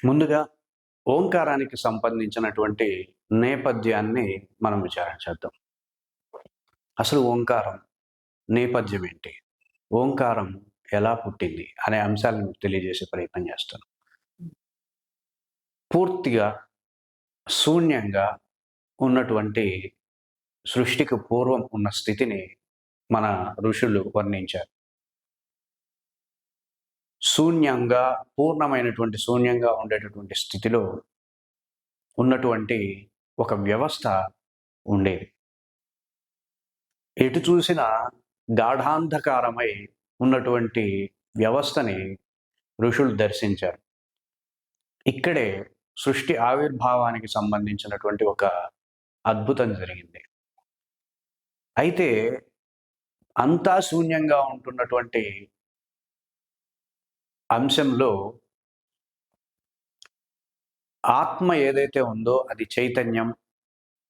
ముందుగా ఓంకారానికి సంబంధించినటువంటి నేపథ్యాన్ని మనం విచారించేద్దాం. అసలు ఓంకారం నేపథ్యం ఏంటి? ఓంకారం ఎలా పుట్టింది? అనే అంశాలను తెలియజేసే ప్రయత్నం చేస్తాను. పూర్తిగా శూన్యంగా ఉన్నటువంటి సృష్టికి పూర్వం ఉన్న స్థితిని మన ఋషులు వర్ణించారు. శూన్యంగా, పూర్ణమైనటువంటి శూన్యంగా ఉండేటటువంటి స్థితిలో ఉన్నటువంటి ఒక వ్యవస్థ ఉండేది. ఎటు చూసినా గాఢాంధకారమై ఉన్నటువంటి వ్యవస్థని ఋషులు దర్శించారు. ఇక్కడే సృష్టి ఆవిర్భావానికి సంబంధించినటువంటి ఒక అద్భుతం జరిగింది. అయితే అంతా శూన్యంగా ఉంటున్నటువంటి అంశంలో ఆత్మ ఏదైతే ఉందో అది చైతన్యం,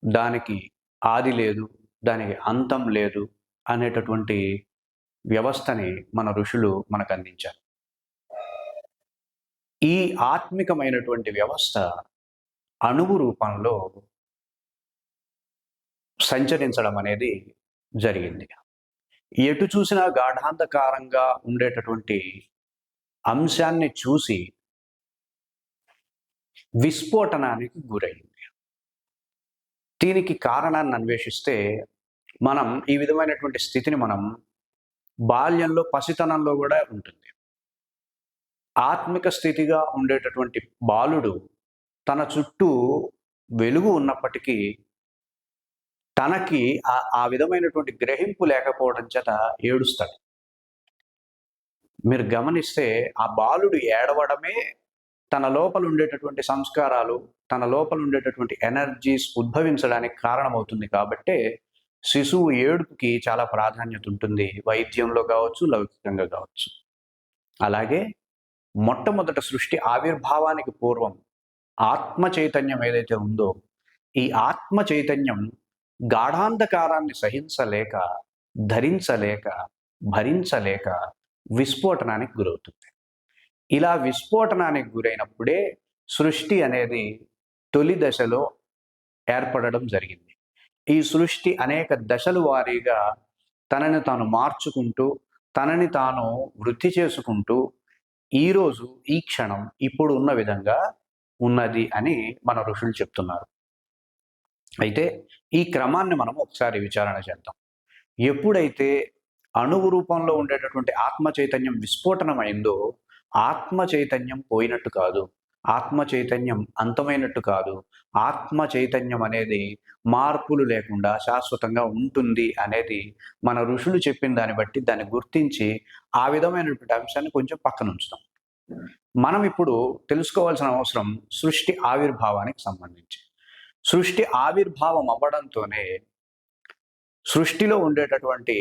దానికి ఆది లేదు, దానికి అంతం లేదు అనేటటువంటి వ్యవస్థని మన ఋషులు మనకు అందించారు. ఈ ఆత్మికమైనటువంటి వ్యవస్థ అణువు రూపంలో సంచరించడం అనేది జరిగింది. ఎటు చూసినా గాఢాంధకారంగా ఉండేటటువంటి అంశాన్ని చూసి విస్ఫోటనానికి గురైంది. దీనికి కారణాన్ని అన్వేషిస్తే మనం ఈ విధమైనటువంటి స్థితిని మనం బాల్యంలో, పసితనంలో కూడా ఉంటుంది. ఆత్మిక స్థితిగా ఉండేటటువంటి బాలుడు తన చుట్టూ వెలుగు ఉన్నప్పటికీ తనకి ఆ విధమైనటువంటి గ్రహింపు లేకపోవడం చేత ఏడుస్తాడు. మీరు గమనిస్తే ఆ బాలుడు ఏడవడమే తన లోపల ఉండేటటువంటి సంస్కారాలు, తన లోపల ఉండేటటువంటి ఎనర్జీస్ ఉద్భవించడానికి కారణమవుతుంది కాబట్టే శిశువు ఏడుపుకి చాలా ప్రాధాన్యత ఉంటుంది. వైద్యంలో కావచ్చు, లౌకికంగా కావచ్చు. అలాగే మొట్టమొదట సృష్టి ఆవిర్భావానికి పూర్వం ఆత్మ చైతన్యం ఏదైతే ఉందో, ఈ ఆత్మ చైతన్యం గాఢాంధకారాన్ని సహించలేక, ధరించలేక, భరించలేక విస్ఫోటనానికి గురవుతుంది. ఇలా విస్ఫోటనానికి గురైనప్పుడే సృష్టి అనేది తొలి దశలో ఏర్పడడం జరిగింది. ఈ సృష్టి అనేక దశల వారీగా తనని తాను మార్చుకుంటూ, తనని తాను వృద్ధి చేసుకుంటూ ఈరోజు, ఈ క్షణం, ఇప్పుడు ఉన్న విధంగా ఉన్నది అని మన ఋషులు చెప్తున్నారు. అయితే ఈ క్రమాన్ని మనం ఒకసారి విచారణ చేద్దాం. ఎప్పుడైతే అణువు రూపంలో ఉండేటటువంటి ఆత్మ చైతన్యం విస్ఫోటనమైందో, ఆత్మ చైతన్యం పోయినట్టు కాదు, ఆత్మ చైతన్యం అంతమైనట్టు కాదు, ఆత్మ చైతన్యం అనేది మార్పులు లేకుండా శాశ్వతంగా ఉంటుంది అనేది మన ఋషులు చెప్పిన దాన్ని బట్టి దాన్ని గుర్తించి ఆ విధమైనటువంటి అంశాన్ని కొంచెం పక్కన ఉంచుతాం. మనం ఇప్పుడు తెలుసుకోవాల్సిన అవసరం సృష్టి ఆవిర్భావానికి సంబంధించి. సృష్టి ఆవిర్భావం అవ్వడంతోనే సృష్టిలో ఉండేటటువంటి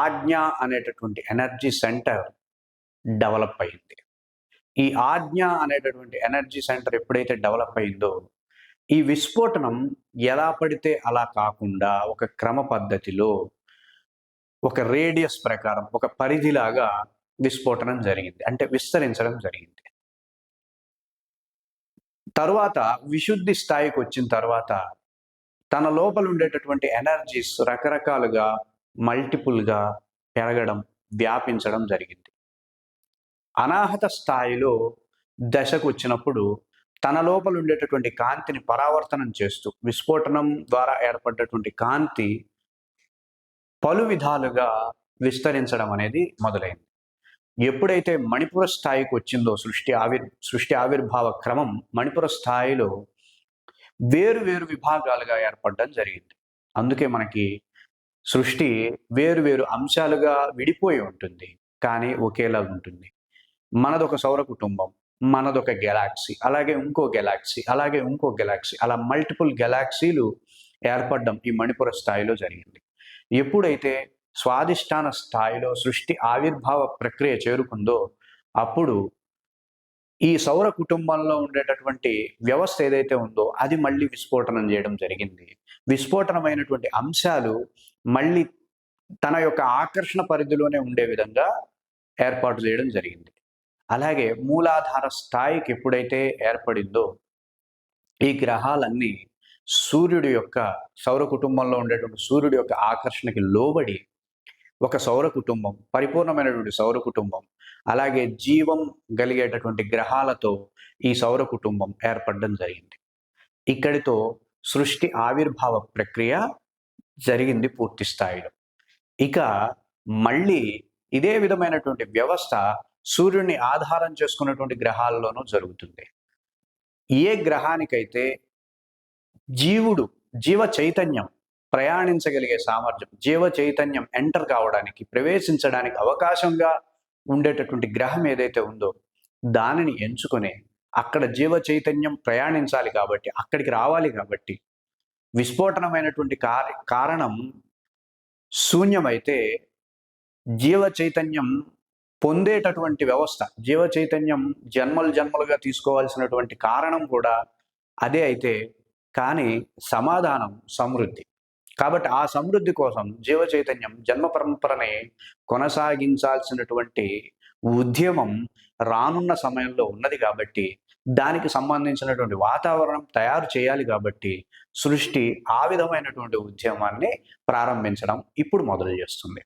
ఆజ్ఞ అనేటటువంటి ఎనర్జీ సెంటర్ డెవలప్ అయింది. ఈ ఆజ్ఞ అనేటటువంటి ఎనర్జీ సెంటర్ ఎప్పుడైతే డెవలప్ అయిందో, ఈ విస్ఫోటనం ఎలా పడితే అలా కాకుండా ఒక క్రమ పద్ధతిలో, ఒక రేడియస్ ప్రకారం, ఒక పరిధిలాగా విస్ఫోటనం జరిగింది. అంటే విస్తరించడం జరిగింది. తరువాత విశుద్ధి స్థాయికి వచ్చిన తర్వాత తన లోపల ఉండేటటువంటి ఎనర్జీస్ రకరకాలుగా మల్టిపుల్గా పెరగడం, వ్యాపించడం జరిగింది. అనాహత స్థాయిలో దశకు వచ్చినప్పుడు తన లోపల ఉండేటటువంటి కాంతిని పరావర్తనం చేస్తూ, విస్ఫోటనం ద్వారా ఏర్పడ్డటువంటి కాంతి పలు విధాలుగా విస్తరించడం అనేది మొదలైంది. ఎప్పుడైతే మణిపుర స్థాయికి వచ్చిందో సృష్టి ఆవిర్భావ క్రమం మణిపుర స్థాయిలో వేరు వేరు విభాగాలుగా ఏర్పడడం జరిగింది. అందుకే మనకి సృష్టి వేరు వేరు అంశాలుగా విడిపోయి ఉంటుంది, కానీ ఒకేలా ఉంటుంది. మనదొక సౌర కుటుంబం, మనదొక గెలాక్సీ, అలాగే ఇంకో గెలాక్సీ, అలాగే ఇంకో గెలాక్సీ, అలా మల్టిపుల్ గెలాక్సీలు ఏర్పడడం ఈ మణిపుర స్థాయిలో జరిగింది. ఎప్పుడైతే స్వాధిష్టాన స్థాయిలో సృష్టి ఆవిర్భావ ప్రక్రియ చేరుకుందో అప్పుడు ఈ సౌర కుటుంబంలో ఉండేటటువంటి వ్యవస్థ ఏదైతే ఉందో అది మళ్ళీ విస్ఫోటనం చేయడం జరిగింది. విస్ఫోటనమైనటువంటి అంశాలు మళ్ళీ తన యొక్క ఆకర్షణ పరిధిలోనే ఉండే విధంగా ఏర్పాటు చేయడం జరిగింది. అలాగే మూలాధార స్థాయికి ఎప్పుడైతే ఏర్పడిందో ఈ గ్రహాలన్నీ సూర్యుడి యొక్క సౌర కుటుంబంలో ఉండేటువంటి సూర్యుడి యొక్క ఆకర్షణకి లోబడి ఒక సౌర కుటుంబం, పరిపూర్ణమైనటువంటి సౌర కుటుంబం, అలాగే జీవం కలిగేటటువంటి గ్రహాలతో ఈ సౌర కుటుంబం ఏర్పడడం జరిగింది. ఇక్కడితో సృష్టి ఆవిర్భావ ప్రక్రియ జరిగింది పూర్తి స్థాయిలో. ఇక మళ్ళీ ఇదే విధమైనటువంటి వ్యవస్థ సూర్యుడిని ఆధారం చేసుకున్నటువంటి గ్రహాల్లోనూ జరుగుతుంది. ఏ గ్రహానికైతే జీవ చైతన్యం ప్రయాణించగలిగే సామర్థ్యం, జీవ చైతన్యం ఎంటర్ కావడానికి, ప్రవేశించడానికి అవకాశంగా ఉండేటటువంటి గ్రహం ఏదైతే ఉందో దానిని ఎంచుకొని అక్కడ జీవ చైతన్యం ప్రయాణించాలి కాబట్టి, అక్కడికి రావాలి కాబట్టి, విస్ఫోటనమైనటువంటి కారణం శూన్యమైతే జీవ చైతన్యం పొందేటటువంటి వ్యవస్థ, జీవ చైతన్యం జన్మలుగా తీసుకోవాల్సినటువంటి కారణం కూడా అదే అయితే, కానీ సమాధానం సమృద్ధి. కాబట్టి ఆ సమృద్ధి కోసం జీవ చైతన్యం జన్మ పరంపరని కొనసాగించాల్సినటువంటి ఉద్యమం రానున్న సమయంలో ఉన్నది కాబట్టి, దానికి సంబంధించినటువంటి వాతావరణం తయారు చేయాలి కాబట్టి సృష్టి ఆ విధమైనటువంటి ఉద్యమాన్ని ప్రారంభించడం ఇప్పుడు మొదలు చేస్తుంది.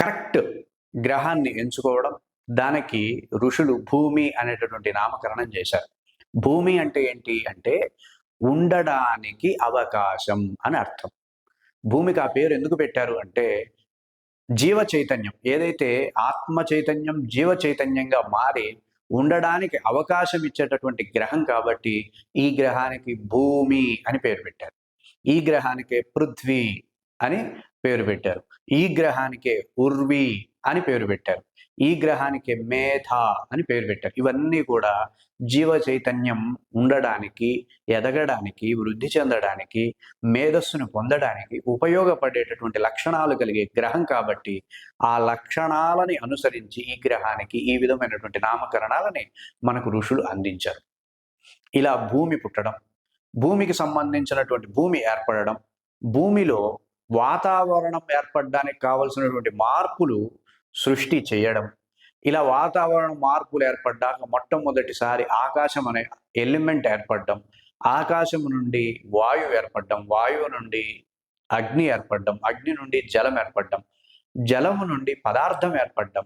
కరెక్ట్ గ్రహాన్ని ఎంచుకోవడం, దానికి ఋషులు భూమి అనేటటువంటి నామకరణం చేశారు. భూమి అంటే ఏంటి అంటే ఉండడానికి అవకాశం అని అర్థం. భూమికి ఆ పేరు ఎందుకు పెట్టారు అంటే జీవ చైతన్యం ఏదైతే ఆత్మ చైతన్యం జీవ చైతన్యంగా మారి ఉండడానికి అవకాశం ఇచ్చేటటువంటి గ్రహం కాబట్టి ఈ గ్రహానికి భూమి అని పేరు పెట్టారు. ఈ గ్రహానికే పృథ్వీ అని పేరు పెట్టారు. ఈ గ్రహానికే ఉర్వి అని పేరు పెట్టారు. ఈ గ్రహానికి మేధ అని పేరు పెట్టారు. ఇవన్నీ కూడా జీవ చైతన్యం ఉండడానికి, ఎదగడానికి, వృద్ధి చెందడానికి, మేధస్సును పొందడానికి ఉపయోగపడేటటువంటి లక్షణాలు కలిగే గ్రహం కాబట్టి ఆ లక్షణాలని అనుసరించి ఈ గ్రహానికి ఈ విధమైనటువంటి నామకరణాలని మనకు ఋషులు అందించారు. ఇలా భూమి పుట్టడం, భూమికి సంబంధించినటువంటి భూమి ఏర్పడడం, భూమిలో వాతావరణం ఏర్పడడానికి కావలసినటువంటి మార్పులు సృష్టి చేయడం, ఇలా వాతావరణ మార్పులు ఏర్పడ్డాక మొట్టమొదటిసారి ఆకాశం అనే ఎలిమెంట్ ఏర్పడడం, ఆకాశం నుండి వాయువు ఏర్పడడం, వాయువు నుండి అగ్ని ఏర్పడడం, అగ్ని నుండి జలం ఏర్పడడం, జలము నుండి పదార్థం ఏర్పడడం,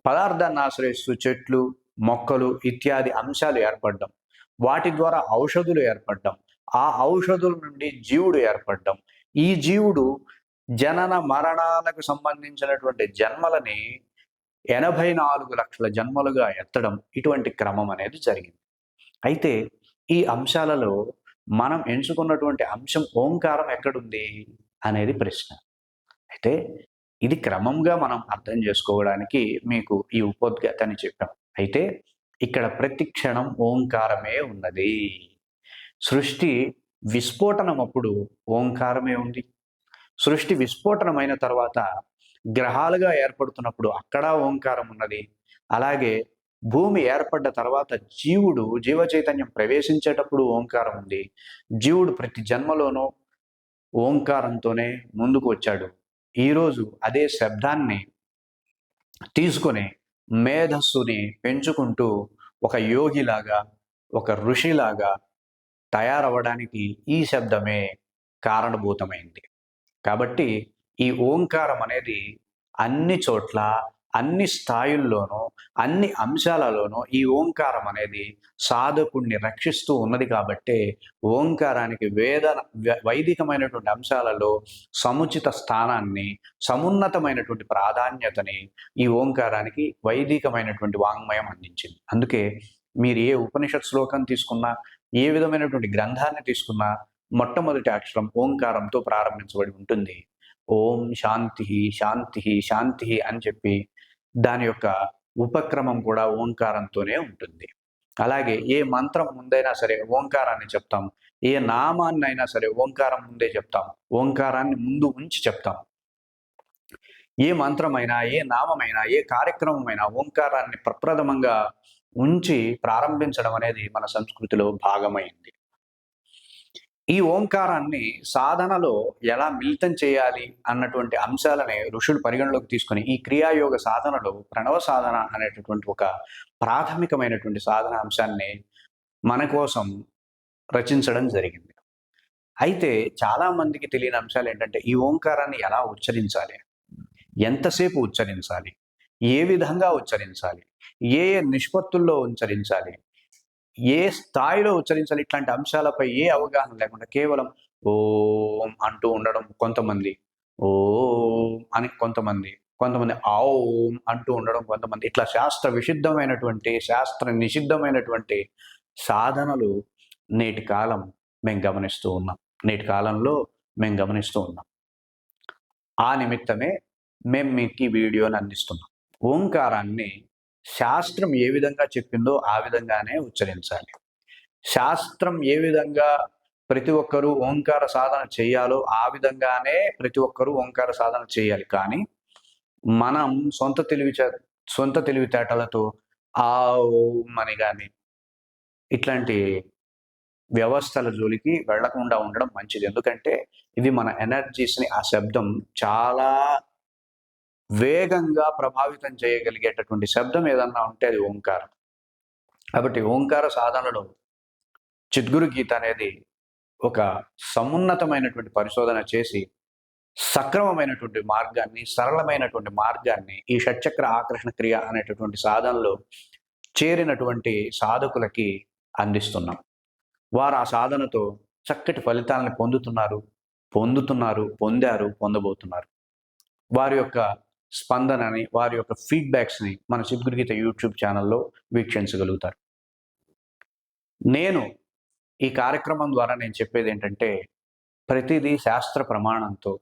పదార్థాన్ని ఆశ్రయిస్తూ చెట్లు, మొక్కలు ఇత్యాది అంశాలు ఏర్పడడం, వాటి ద్వారా ఔషధులు ఏర్పడడం, ఆ ఔషధుల నుండి జీవుడు ఏర్పడడం, ఈ జీవుడు జనన మరణాలకు సంబంధించినటువంటి జన్మలని 84 లక్షల జన్మలుగా ఎత్తడం, ఇటువంటి క్రమం అనేది జరిగింది. అయితే ఈ అంశాలలో మనం ఎంచుకున్నటువంటి అంశం ఓంకారం ఎక్కడుంది అనేది ప్రశ్న. అయితే ఇది క్రమంగా మనం అర్థం చేసుకోవడానికి మీకు ఈ ఉపోద్ఘాతాన్ని చెప్పాం. అయితే ఇక్కడ ప్రతి క్షణం ఓంకారమే ఉన్నది. సృష్టి విస్ఫోటనం అప్పుడు ఓంకారమే ఉంది. సృష్టి విస్ఫోటనమైన తర్వాత గ్రహాలుగా ఏర్పడుతున్నప్పుడు అక్కడ ఓంకారం ఉన్నది. అలాగే భూమి ఏర్పడ్డ తర్వాత జీవ చైతన్యం ప్రవేశించేటప్పుడు ఓంకారం ఉంది. జీవుడు ప్రతి జన్మలోనూ ఓంకారంతోనే ముందుకు వచ్చాడు. ఈరోజు అదే శబ్దాన్ని తీసుకొని మేధస్సుని పెంచుకుంటూ ఒక యోగిలాగా, ఒక ఋషిలాగా తయారవ్వడానికి ఈ శబ్దమే కారణభూతమైంది. కాబట్టి ఈ ఓంకారం అనేది అన్ని చోట్ల, అన్ని స్థాయిల్లోనూ, అన్ని అంశాలలోనూ ఈ ఓంకారం అనేది సాధకుడిని రక్షిస్తూ ఉన్నది. కాబట్టే ఓంకారానికి వైదికమైనటువంటి అంశాలలో సముచిత స్థానాన్ని, సమున్నతమైనటువంటి ప్రాధాన్యతని ఈ ఓంకారానికి వైదికమైనటువంటి వాంగ్మయం అందించింది. అందుకే మీరు ఏ ఉపనిషత్ శ్లోకం తీసుకున్నా, ఏ విధమైనటువంటి గ్రంథాన్ని తీసుకున్నా మొట్టమొదటి అక్షరం ఓంకారంతో ప్రారంభించబడి ఉంటుంది. ఓం శాంతి శాంతి శాంతి అని చెప్పి దాని యొక్క ఉపక్రమం కూడా ఓంకారంతోనే ఉంటుంది. అలాగే ఏ మంత్రం ముందైనా సరే ఓంకారాన్ని చెప్తాం, ఏ నామాన్ని అయినా సరే ఓంకారం ముందే చెప్తాం, ఓంకారాన్ని ముందు ఉంచి చెప్తాం. ఏ మంత్రమైనా, ఏ నామమైనా, ఏ కార్యక్రమమైనా ఓంకారాన్ని ప్రప్రథమంగా ఉంచి ప్రారంభించడం అనేది మన సంస్కృతిలో భాగమైంది. ఈ ఓంకారాన్ని సాధనలో ఎలా మిళితం చేయాలి అన్నటువంటి అంశాలని ఋషులు పరిగణలోకి తీసుకొని ఈ క్రియాయోగ సాధనలో ప్రణవ సాధన అనేటటువంటి ఒక ప్రాథమికమైనటువంటి సాధన అంశాన్ని మన కోసం రచించడం జరిగింది. అయితే చాలా మందికి తెలియని అంశాలు ఏంటంటే ఈ ఓంకారాన్ని ఎలా ఉచ్చరించాలి, ఎంతసేపు ఉచ్చరించాలి, ఏ విధంగా ఉచ్చరించాలి, ఏ ఏ నిష్పత్తుల్లో ఉచ్చరించాలి, ఏ స్థాయిలో ఉచ్చరించాలి, ఇట్లాంటి అంశాలపై ఏ అవగాహన లేకుండా కేవలం ఓం అంటూ ఉండడం కొంతమంది, ఓం అని కొంతమంది ఓం అంటూ ఉండడం కొంతమంది, ఇట్లా శాస్త్ర విషిద్ధమైనటువంటి శాస్త్ర నిషిద్ధమైనటువంటి సాధనలు నేటి కాలంలో మేము గమనిస్తూ ఉన్నాం. ఆ నిమిత్తమే మేము మీకు ఈ వీడియోని అందిస్తున్నాం. ఓంకారాన్ని శాస్త్రం ఏ విధంగా చెప్పిందో ఆ విధంగానే ఉచ్చరించాలి. శాస్త్రం ఏ విధంగా ప్రతి ఒక్కరూ ఓంకార సాధన చేయాలో ఆ విధంగానే ప్రతి ఒక్కరూ ఓంకార సాధన చేయాలి. కానీ మనం సొంత తెలివితేటలతో ఆ ఓం అని కానీ ఇట్లాంటి వ్యవస్థల జోలికి వెళ్లకుండా ఉండడం మంచిది. ఎందుకంటే ఇది మన ఎనర్జీస్ని, ఆ శబ్దం చాలా వేగంగా ప్రభావితం చేయగలిగేటటువంటి శబ్దం ఏదన్నా ఉంటే అది ఓంకారం. కాబట్టి ఓంకార సాధనలో చిద్గురు గీత అనేది ఒక సమున్నతమైనటువంటి పరిశోధన చేసి సక్రమమైనటువంటి మార్గాన్ని, సరళమైనటువంటి మార్గాన్ని ఈ షట్చక్ర ఆకర్షణ క్రియ అనేటటువంటి సాధనలో చేరినటువంటి సాధకులకి అందిస్తున్నాం. వారు ఆ సాధనతో చక్కటి ఫలితాలను పొందారు, పొందబోతున్నారు. వారి యొక్క స్పందనని, వారి యొక్క ఫీడ్బ్యాక్స్ని మన చిద్గురు గీత యూట్యూబ్ ఛానల్లో వీక్షించగలుగుతారు. నేను ఈ కార్యక్రమం ద్వారా నేను చెప్పేది ఏంటంటే, ప్రతిదీ శాస్త్ర ప్రమాణంతో,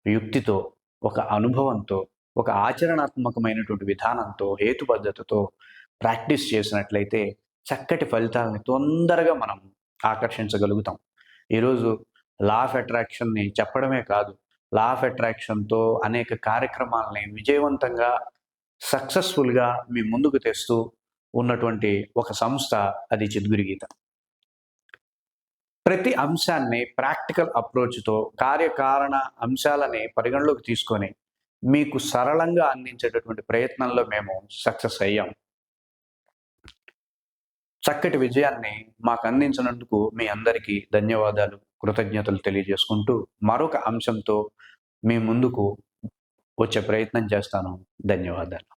యుక్తితో, ఒక అనుభవంతో, ఒక ఆచరణాత్మకమైనటువంటి విధానంతో, హేతుబద్ధతతో ప్రాక్టీస్ చేసినట్లయితే చక్కటి ఫలితాలని తొందరగా మనం ఆకర్షించగలుగుతాం. ఈరోజు లా ఆఫ్ అట్రాక్షన్ని చెప్పడమే కాదు, లా ఆఫ్ అట్రాక్షన్తో అనేక కార్యక్రమాలని విజయవంతంగా సక్సెస్ఫుల్గా మీ ముందుకు తెస్తూ ఉన్నటువంటి ఒక సంస్థ అది చిద్గురు గీత. ప్రతి అంశాన్ని ప్రాక్టికల్ అప్రోచ్తో, కార్యకారణ అంశాలని పరిగణలోకి తీసుకొని మీకు సరళంగా అందించేటటువంటి ప్రయత్నంలో మేము సక్సెస్ అయ్యాం. చక్కటి విజయాన్ని మాకు అందించినందుకు మీ అందరికీ ధన్యవాదాలు, కృతజ్ఞతలు తెలియజేసుకుంటూ మరొక అంశంతో మీ ముందుకు వచ్చే ప్రయత్నం చేస్తాను. ధన్యవాదాలు.